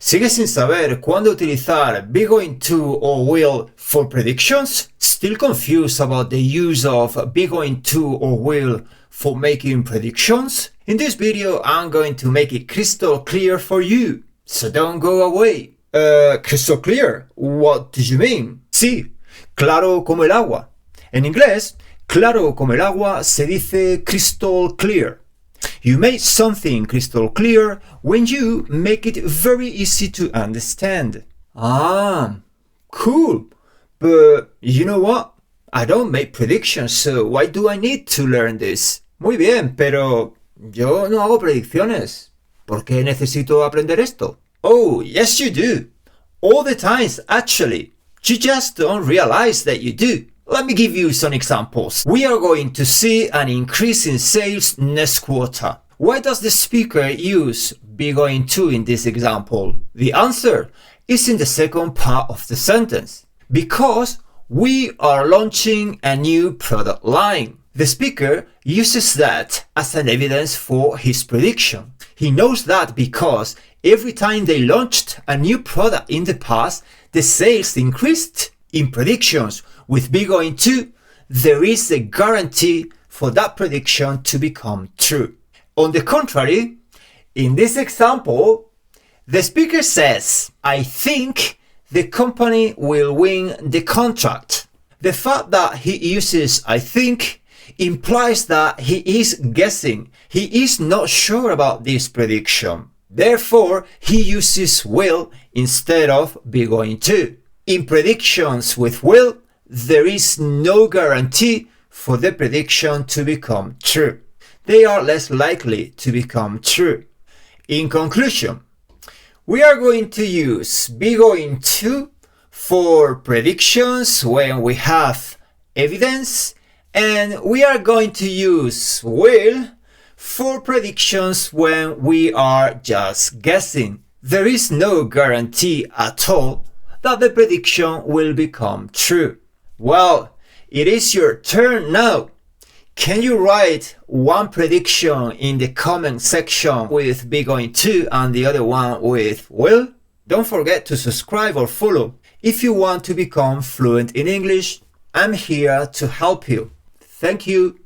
¿Sigues sin saber cuándo utilizar be going to or will for predictions? Still confused about the use of be going to or will for making predictions? In this video, I'm going to make it crystal clear for you, so don't go away. Crystal clear? What do you mean? Sí, claro como el agua. En inglés, claro como el agua se dice crystal clear. You make something crystal clear when you make it very easy to understand. Ah, cool. But you know what? I don't make predictions, so why do I need to learn this? Muy bien, pero yo no hago predicciones. ¿Por qué necesito aprender esto? Oh, yes you do. All the times, actually. You just don't realize that you do. Let me give you some examples. We are going to see an increase in sales next quarter. Why does the speaker use be going to in this example? The answer is in the second part of the sentence. Because we are launching a new product line. The speaker uses that as an evidence for his prediction. He knows that because every time they launched a new product in the past, the sales increased. In predictions with be going to, there is a guarantee for that prediction to become true. On the contrary, in this example, the speaker says, I think the company will win the contract. The fact that he uses I think implies that he is guessing. He is not sure about this prediction. Therefore, he uses will instead of be going to. In predictions with will, there is no guarantee for the prediction to become true. They are less likely to become true. In conclusion, we are going to use be going to for predictions when we have evidence, and we are going to use will for predictions when we are just guessing. There is no guarantee at all that the prediction will become true. Well, it is your turn now. Can you write one prediction in the comment section with be going to and the other one with will? Don't forget to subscribe or follow. If you want to become fluent in English, I'm here to help you. Thank you.